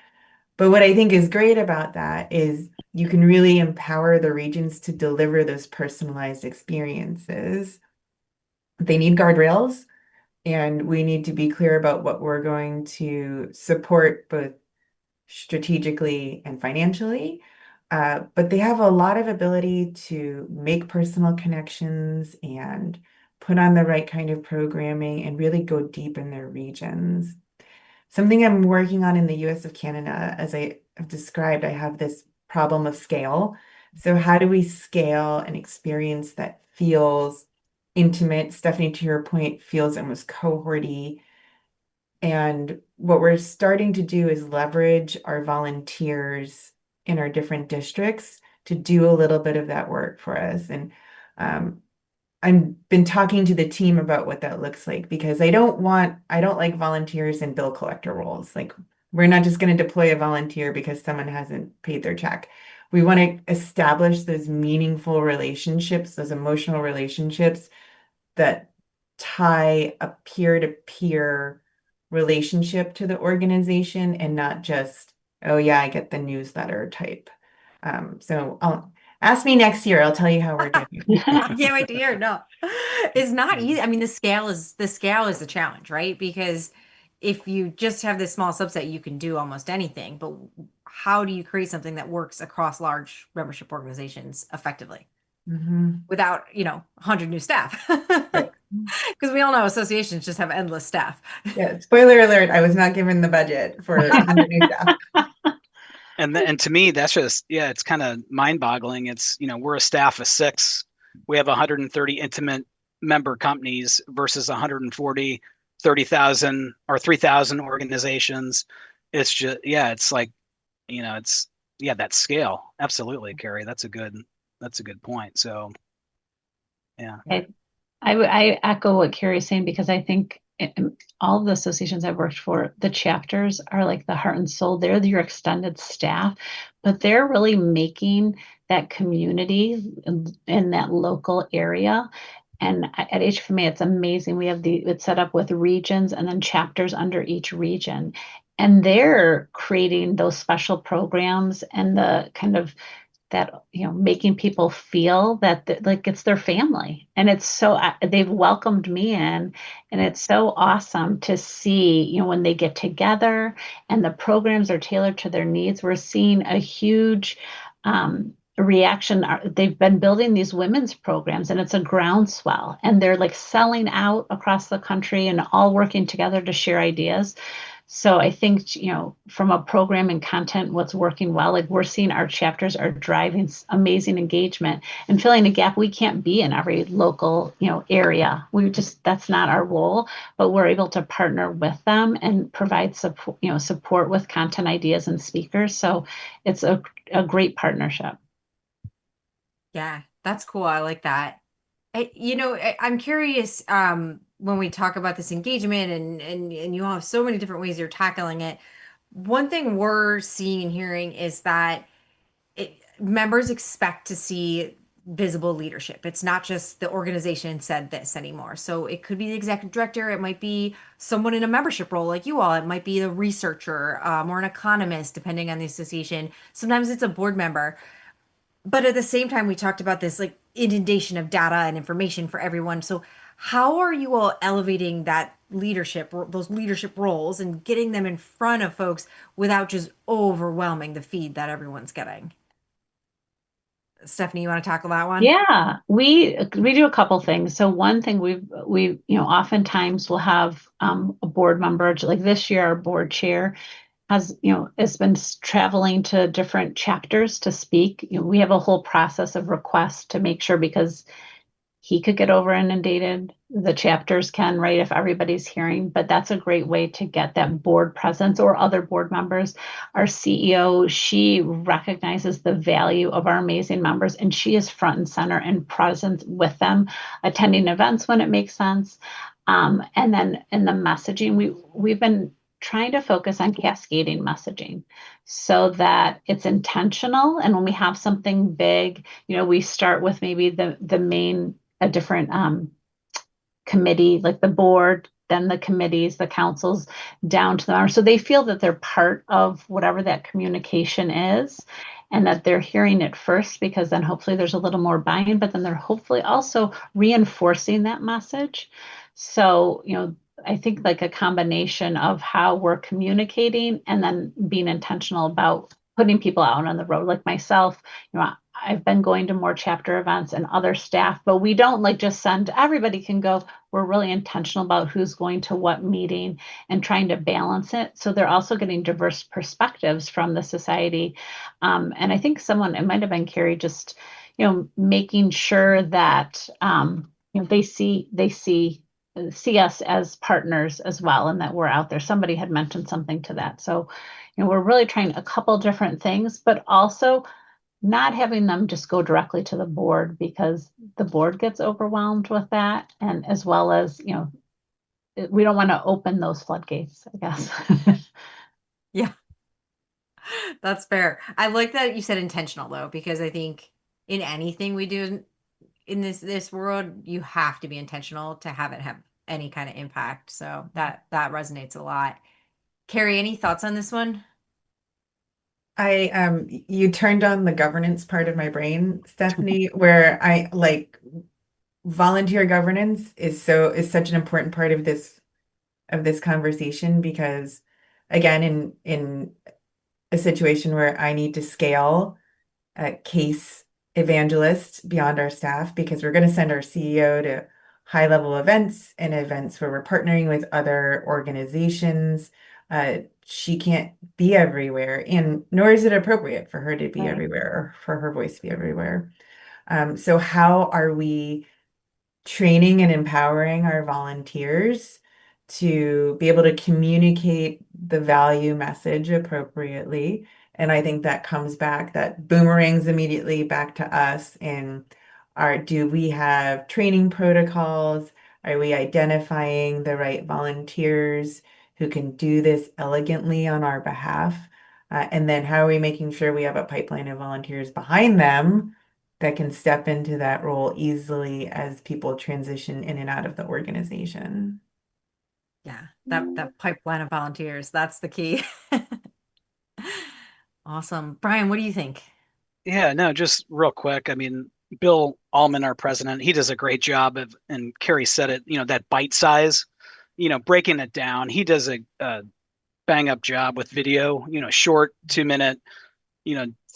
But what I think is great about that is you can really empower the regions to deliver those personalized experiences. They need guardrails, and we need to be clear about what we're going to support, both strategically and financially. But they have a lot of ability to make personal connections and put on the right kind of programming and really go deep in their regions. Something I'm working on in the US of Canada, as I have described, I have this problem of scale. So how do we scale an experience that feels intimate? Stephanie, to your point, feels almost cohorty. And what we're starting to do is leverage our volunteers in our different districts to do a little bit of that work for us. And I've been talking to the team about what that looks like, because I don't like volunteers in bill collector roles. Like, we're not just going to deploy a volunteer because someone hasn't paid their check. We want to establish those meaningful relationships, those emotional relationships that tie a peer-to-peer relationship to the organization, and not just, oh yeah, I get the newsletter type. So I'll ask me next year. I'll tell you how we're doing. I can't wait to hear. No, it's not easy. I mean, the challenge, right? Because if you just have this small subset, you can do almost anything. But how do you create something that works across large membership organizations effectively Mhm. without, 100 new staff? Right. Because we all know associations just have endless staff. Yeah, spoiler alert, I was not given the budget for 100 new staff. And to me, that's just, yeah, it's kind of mind-boggling. It's, we're a staff of 6. We have 130 intimate member companies versus 140, 30,000 or 3,000 organizations. It's just, yeah, it's like, it's, yeah, that scale. Absolutely, Kerri. That's a good point. So, yeah. I echo what Kerri's saying because I think all of the associations I've worked for, the chapters are like the heart and soul. They're your extended staff, but they're really making that community in that local area. And at HFMA, it's amazing. We have it's set up with regions and then chapters under each region. And they're creating those special programs and the kind of that making people feel that like it's their family, and it's so they've welcomed me in, and it's so awesome to see when they get together and the programs are tailored to their needs. We're seeing a huge reaction. They've been building these women's programs, and it's a groundswell, and they're like selling out across the country and all working together to share ideas. So I think, from a program and content, what's working well, like we're seeing our chapters are driving amazing engagement and filling a gap we can't be in every local, area. That's not our role, but we're able to partner with them and provide support with content ideas and speakers. So it's a great partnership. Yeah, that's cool. I like that. I'm curious, when we talk about this engagement and you all have so many different ways you're tackling it. One thing we're seeing and hearing is that members expect to see visible leadership. It's not just the organization said this anymore. So it could be the executive director. It might be someone in a membership role like you all. It might be a researcher, or an economist, depending on the association. Sometimes it's a board member. But at the same time, we talked about this like inundation of data and information for everyone. So how are you all elevating that leadership, those leadership roles, and getting them in front of folks without just overwhelming the feed that everyone's getting? Stephanie, you want to tackle that one? Yeah, we do a couple things. So one thing we oftentimes will have a board member, like this year our board chair has been traveling to different chapters to speak. We have a whole process of requests to make sure, because he could get over inundated. The chapters can, right, if everybody's hearing, but that's a great way to get that board presence or other board members. Our CEO, she recognizes the value of our amazing members, and she is front and center and present with them, attending events when it makes sense. And then in the messaging, we've been trying to focus on cascading messaging so that it's intentional. And when we have something big, we start with maybe the main, a different committee, like the board, then the committees, the councils, down to them. So they feel that they're part of whatever that communication is, and that they're hearing it first, because then hopefully there's a little more buy-in, but then they're hopefully also reinforcing that message. So, I think like a combination of how we're communicating and then being intentional about putting people out on the road. Like myself, I've been going to more chapter events and other staff, but we don't like just send everybody can go. We're really intentional about who's going to what meeting and trying to balance it. So they're also getting diverse perspectives from the society. And I think it might have been Kerri, just, making sure that, they see us as partners as well, and that we're out there. Somebody had mentioned something to that. So, we're really trying a couple different things, but also not having them just go directly to the board, because the board gets overwhelmed with that. And as well as, we don't want to open those floodgates, I guess. Yeah, that's fair. I like that you said intentional though, because I think in anything we do in this world, you have to be intentional to have it have any kind of impact. So that resonates a lot. Kerri, any thoughts on this one? You turned on the governance part of my brain, Stephanie, where I like volunteer governance is such an important part of this conversation, because again, in a situation where I need to scale a case evangelist beyond our staff, because we're going to send our CEO to high-level events and events where we're partnering with other organizations. She can't be everywhere, and nor is it appropriate for her to be Right. everywhere or for her voice to be everywhere. So how are we training and empowering our volunteers to be able to communicate the value message appropriately? And I think that comes back, that boomerangs immediately back to us in do we have training protocols? Are we identifying the right volunteers who can do this elegantly on our behalf? And then how are we making sure we have a pipeline of volunteers behind them that can step into that role easily as people transition in and out of the organization? Yeah, that pipeline of volunteers, that's the key. Awesome. Brian, what do you think? Yeah, no, just real quick. I mean, Bill Allman, our president, he does a great job of, and Kerri said it, that bite size, breaking it down. He does a bang up job with video, short 2 minute,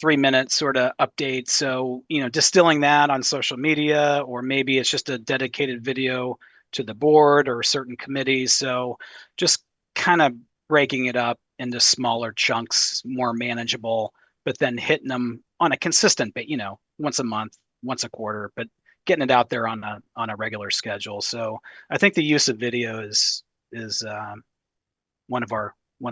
3 minute sort of updates. So, distilling that on social media, or maybe it's just a dedicated video to the board or certain committees. So just kind of breaking it up into smaller chunks, more manageable, but then hitting them on a consistent, once a month, once a quarter, but getting it out there on a regular schedule. So I think the use of video is one of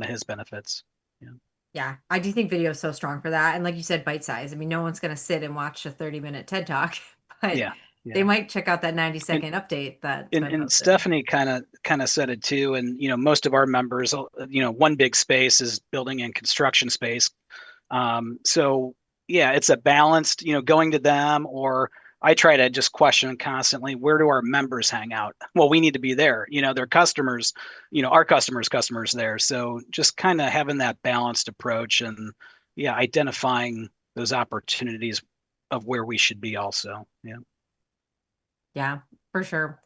his benefits. Yeah. Yeah, I do think video is so strong for that. And like you said, bite size. I mean, no one's going to sit and watch a 30-minute TED Talk, but Yeah. they might check out that 90-second And, update that's and, been and posted. Stephanie kind of said it too. And, most of our members, one big space is building and construction space. So yeah, it's a balanced, going to them, or I try to just question constantly, where do our members hang out? Well, we need to be there. Their customers, our customers there. So just kind of having that balanced approach, and yeah, identifying those opportunities of where we should be also. Yeah. Yeah, for sure.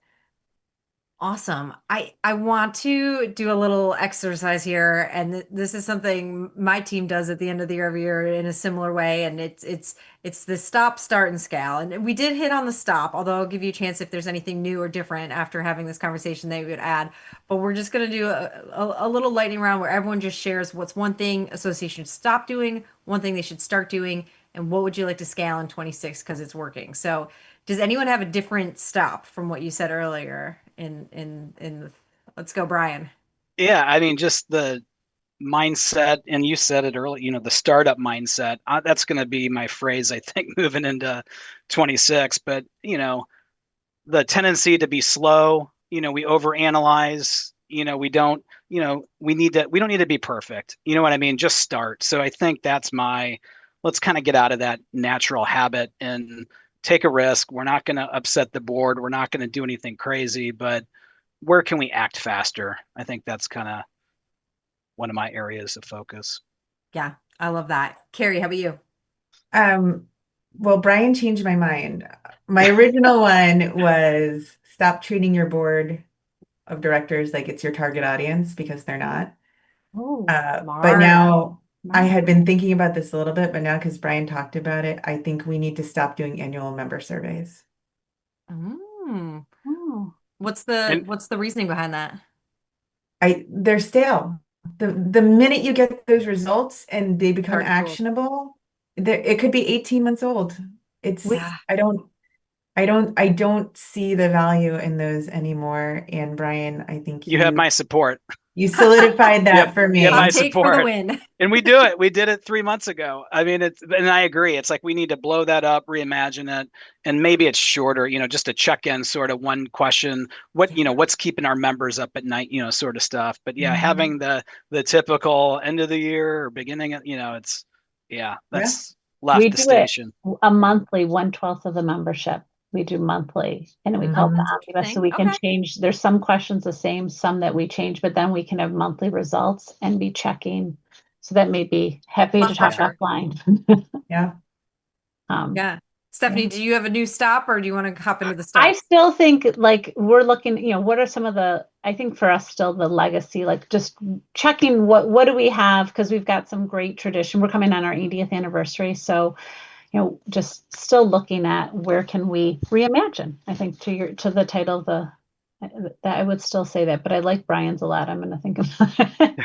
Awesome. I want to do a little exercise here, and this is something my team does at the end of the year every year in a similar way, and it's the stop, start, and scale. And we did hit on the stop, although I'll give you a chance if there's anything new or different after having this conversation that you would add. But we're just going to do a little lightning round where everyone just shares what's one thing association should stop doing, one thing they should start doing, and what would you like to scale in 26 because it's working. So does anyone have a different stop from what you said earlier let's go, Brian. Yeah. I mean, just the mindset, and you said it early, the startup mindset, that's going to be my phrase, I think, moving into 26. But the tendency to be slow, we overanalyze, we don't, we don't need to be perfect, you know what I mean, just start. So I think let's kind of get out of that natural habit and take a risk. We're not going to upset the board, we're not going to do anything crazy, but where can we act faster? I think that's kind of one of my areas of focus. Yeah, I love that. Kerri, how about you? Well, Brian changed my mind. My original one was stop treating your board of directors like it's your target audience, because they're not. Oh, But now I smart. had been thinking about this a little bit, but now because Brian talked about it, I think we need to stop doing annual member surveys. Mm. Oh, What's And the reasoning behind that? They're stale. The minute you get those results and they become Hard to pull. actionable, it could be 18 months old. It's we, Yeah, I don't see the value in those anymore. And Brian, I think you have my support. you solidified that for You have me. my hot take for the support. win. And we do it. We did it 3 months ago. I mean, and I agree. It's like we need to blow that up, reimagine it, and maybe it's shorter. Just a check-in, sort of one question. Yeah. What's keeping our members up at night? Sort of stuff. But yeah, Mhm. having the typical end of the year or beginning of, Yeah. that's we left the do it station. a monthly, 1/12 of the membership. We do monthly, and we call it Mhm. the omnibus. So Interesting. we can Okay. change. There's some questions the same, some that we change, but then we can have monthly results and be checking. So that may be happy to For talk sure. offline. Yeah. Yeah. Yeah. Stephanie, do you have a new stop or do you want to hop into the I start? still think like we're looking, what are some of I think for us still the legacy, like just checking what do we have, because we've got some great tradition. We're coming on our 80th anniversary. So, just still looking at where can we reimagine. I think to the title of that I would still say that, but I like Brian's a lot. I'm going to think about it.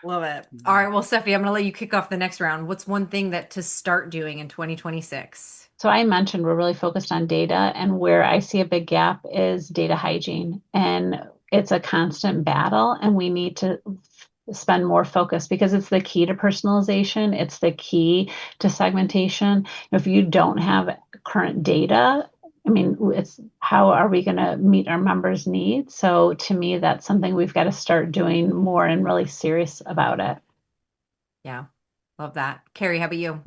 Love it. All right. Well, Stephanie, I'm going to let you kick off the next round. What's one thing that to start doing in 2026? So I mentioned we're really focused on data, and where I see a big gap is data hygiene. And it's a constant battle, and we need to spend more focus because it's the key to personalization. It's the key to segmentation. If you don't have current data, I mean, it's how are we going to meet our members' needs? So to me, that's something we've got to start doing more and really serious about it. Yeah. Love that. Kerri, how about you?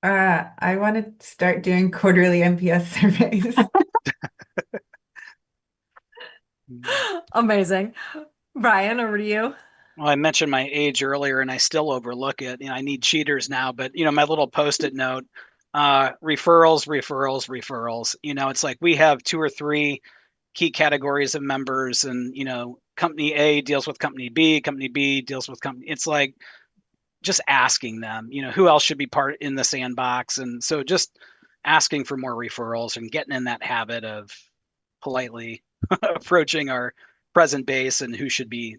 I want to start doing quarterly NPS surveys. Amazing. Brian, over to you. Well, I mentioned my age earlier, and I still overlook it. I need cheaters now, but my little Post-it note, referrals, referrals, referrals. It's like we have 2 or 3 key categories of members, and company A deals with company B deals with company. It's like just asking them, who else should be part in the sandbox, and so just asking for more referrals and getting in that habit of politely approaching our present base and who should be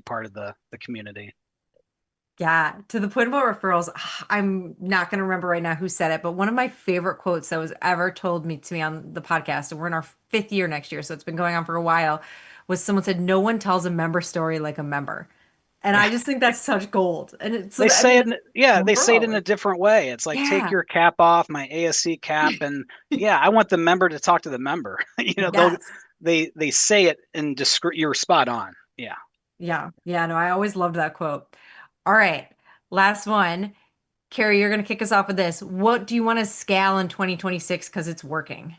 part of the community. Yeah, to the point about referrals, I'm not going to remember right now who said it, but one of my favorite quotes that was ever told to me on the podcast, and we're in our 5th year next year, so it's been going on for a while, was someone said, "No one tells a member story like a member." And I just think that's such gold. And it's They say it, they say it in a referral. different way. It's like, take Yeah. your cap off, my ASC cap, and I want the member to talk to the member. Yes. They say it in discreet. You're spot on. Yeah. Yeah. Yeah. No, I always loved that quote. All right. Last one. Kerri, you're going to kick us off with this. What do you want to scale in 2026 because it's working?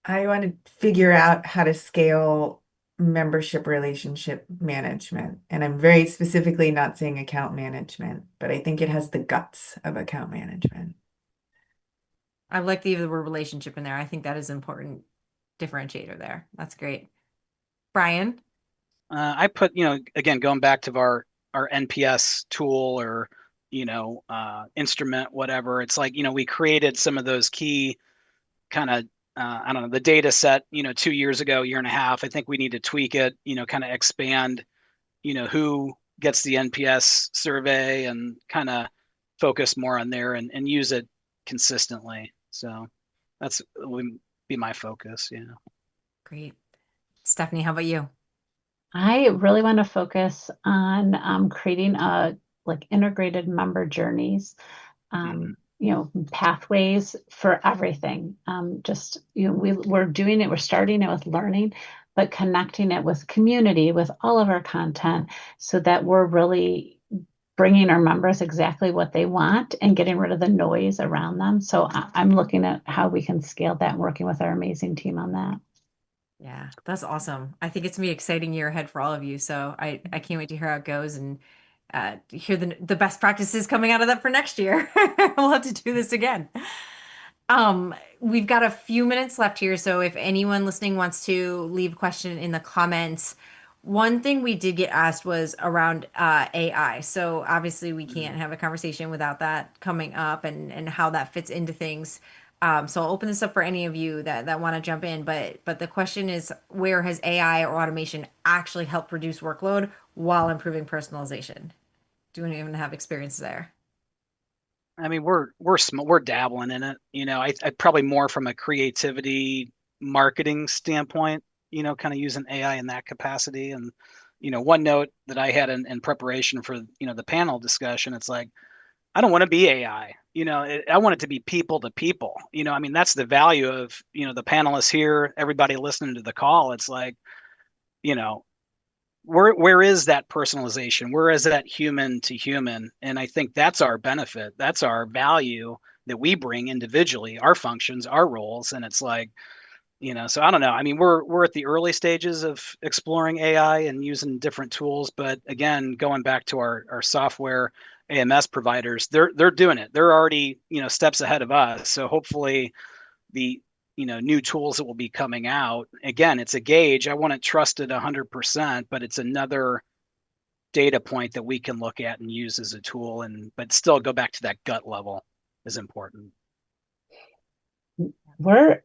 I want to figure out how to scale membership relationship management. And I'm very specifically not saying account management, but I think it has the guts of account management. I like the word relationship in there. I think that is an important differentiator there. That's great. Brian? I put, again, going back to our NPS tool or, instrument, whatever. It's like, we created some of those key kind of, I don't know, the data set, 2 years ago, year and a half. I think we need to tweak it, kind of expand, who gets the NPS survey and kind of focus more on there and use it consistently. So that's would be my focus. Yeah. Great. Stephanie, how about you? I really want to focus on creating integrated member journeys, pathways for everything. We're doing it. We're starting it with learning, but connecting it with community, with all of our content, so that we're really bringing our members exactly what they want and getting rid of the noise around them. So I'm looking at how we can scale that and working with our amazing team on that. Yeah, that's awesome. I think it's gonna be an exciting year ahead for all of you. So I can't wait to hear how it goes and hear the best practices coming out of that for next year. We'll have to do this again. We've got a few minutes left here, so if anyone listening wants to leave a question in the comments, one thing we did get asked was around AI. So obviously we can't have a conversation without that coming up and how that fits into things. So I'll open this up for any of you that want to jump in, but the question is, where has AI or automation actually helped reduce workload while improving personalization? Do anyone have experience there? I mean, we're dabbling in it. I probably more from a creativity marketing standpoint. Kind of using AI in that capacity. And one note that I had in preparation for the panel discussion, it's like, I don't want to be AI. I want it to be people to people. I mean, that's the value of the panelists here, everybody listening to the call. It's like, where is that personalization? Where is that human to human? And I think that's our benefit. That's our value that we bring individually, our functions, our roles. And it's like, so I don't know. I mean, we're at the early stages of exploring AI and using different tools. But again, going back to our software AMS providers, they're doing it. They're already, steps ahead of us. So hopefully the new tools that will be coming out, again, it's a gauge. I wouldn't trust it 100%, but it's another data point that we can look at and use as a tool, but still go back to that gut level. is important.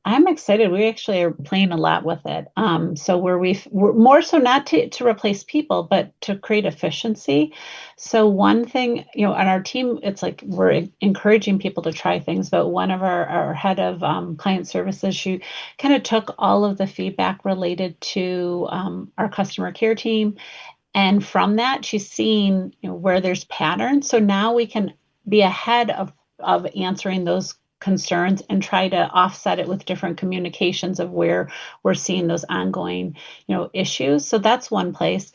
I'm excited. We actually are playing a lot with it. So we're more so not to replace people, but to create efficiency. So one thing, on our team, it's like we're encouraging people to try things, but one of our head of client services, she kind of took all of the feedback related to our customer care team. And from that, she's seeing where there's patterns. So now we can be ahead of answering those concerns and try to offset it with different communications of where we're seeing those ongoing, issues. So that's one place.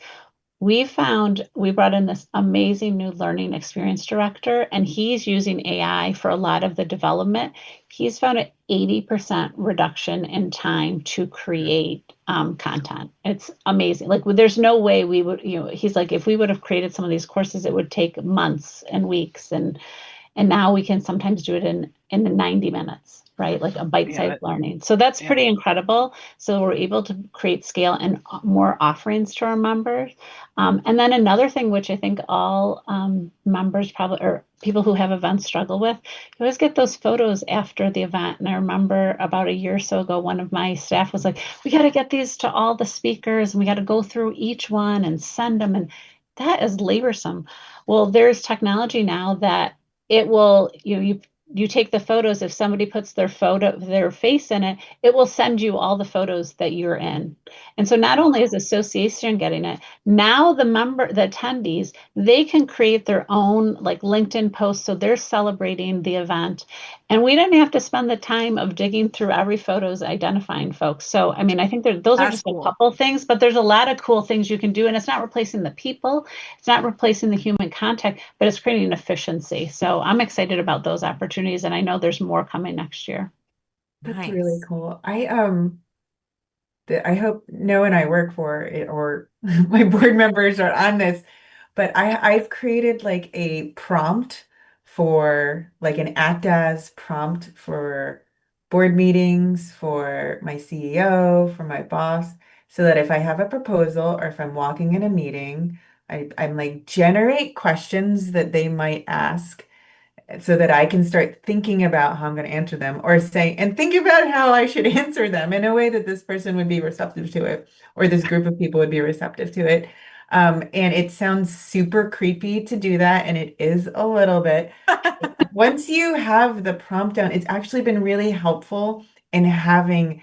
We brought in this amazing new learning experience director, and he's using AI for a lot of the development. He's found an 80% reduction in time to create content. It's amazing. Like, there's no way we would, he's like, if we would have created some of these courses, it would take months and weeks. And now we can sometimes do it in 90 minutes, right? Like a bite-sized learning. So that's pretty incredible. So we're able to create scale and more offerings to our members. And then another thing, which I think all members probably, or people who have events struggle with, you always get those photos after the event. And I remember about a year or so ago, one of my staff was like, we got to get these to all the speakers and we got to go through each one and send them. And that is laborsome. Well, there's technology now that it will, you take the photos. If somebody puts their face in it, it will send you all the photos that you're in. And so not only is association getting it, now the attendees, they can create their own like LinkedIn posts. So they're celebrating the event. And we didn't have to spend the time of digging through every photos, identifying folks. So, I mean, I think those are just a couple things, but there's a lot of cool things you can do. And it's not replacing the people. It's not replacing the human contact, but it's creating efficiency. So I'm excited about those opportunities. And I know there's more coming next year. That's really cool. I hope Noah and I work for it, or my board members are on this, but I've created like a prompt for like an act as prompt for board meetings, for my CEO, for my boss, so that if I have a proposal or if I'm walking in a meeting, I'm like, generate questions that they might ask so that I can start thinking about how I'm going to answer them, or say, and think about how I should answer them in a way that this person would be receptive to it, or this group of people would be receptive to it. And it sounds super creepy to do that, and it is a little bit. Once you have the prompt down, it's actually been really helpful in having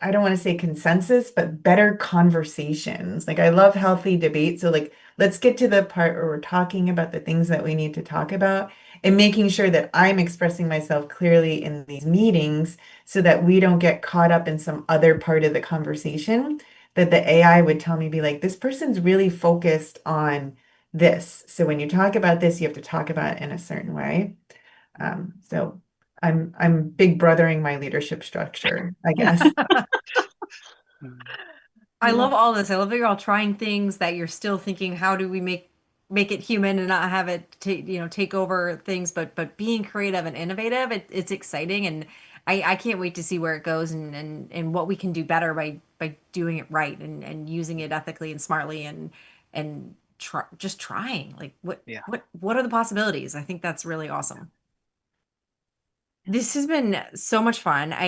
I don't want to say consensus, but better conversations. Like, I love healthy debate. So like, let's get to the part where we're talking about the things that we need to talk about and making sure that I'm expressing myself clearly in these meetings so that we don't get caught up in some other part of the conversation that the AI would tell me, be like, this person's really focused on this. So when you talk about this, you have to talk about it in a certain way. So I'm big brothering my leadership structure, I guess. I love all this. I love that you're all trying things, that you're still thinking, how do we make it human and not have it take over things, but being creative and innovative. It's exciting, and I can't wait to see where it goes and what we can do better by doing it right and using it ethically and smartly and just trying. Like, what are the possibilities? I think that's really awesome. This has been so much fun. I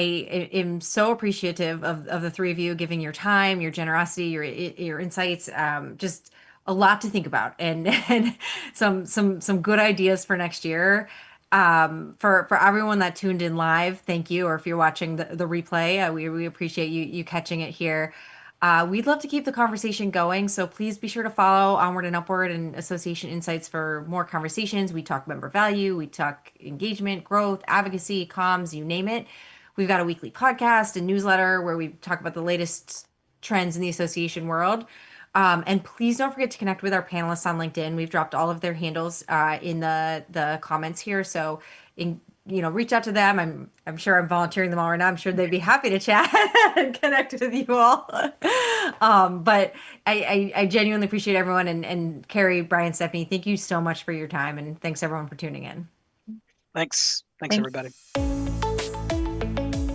am so appreciative of the three of you giving your time, your generosity, your insights. Just a lot to think about, and some good ideas for next year. For everyone that tuned in live, thank you. Or if you're watching the replay, we appreciate you catching it here. We'd love to keep the conversation going, so please be sure to follow OnWrd and UpWrd and Association Insights for more conversations. We talk member value, we talk engagement, growth, advocacy, comms, you name it. We've got a weekly podcast and newsletter where we talk about the latest trends in the association world. And please don't forget to connect with our panelists on LinkedIn. We've dropped all of their handles in the comments here, so reach out to them. I'm sure I'm volunteering them all right now. I'm sure they'd be happy to chat and connect with you all. But I genuinely appreciate everyone, and Kerri, Brian, Stephanie, thank you so much for your time, and thanks everyone for tuning in. Thanks everybody.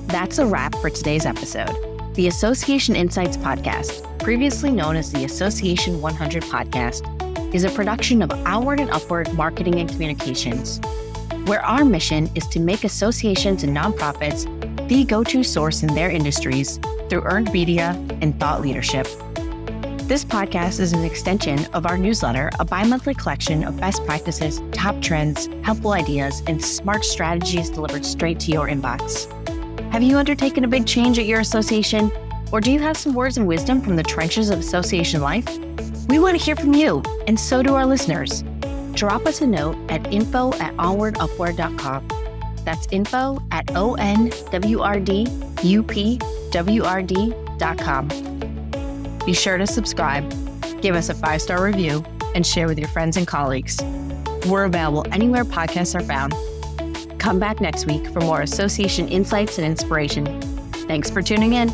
That's a wrap for today's episode. The Association Insights podcast, previously known as the Association 100 podcast, is a production of OnWrd and UpWrd Marketing and Communications. where our mission is to make associations and nonprofits the go-to source in their industries through earned media and thought leadership. This podcast is an extension of our newsletter, a bi-monthly collection of best practices, top trends, helpful ideas, and smart strategies delivered straight to your inbox. Have you undertaken a big change at your association? Or do you have some words and wisdom from the trenches of association life? We want to hear from you, and so do our listeners. Drop us a note at info@onwardupwrd.com. That's info@onwrdupwrd.com. Be sure to subscribe, give us a 5-star review, and share with your friends and colleagues. We're available anywhere podcasts are found. Come back next week for more association insights and inspiration. Thanks for tuning in.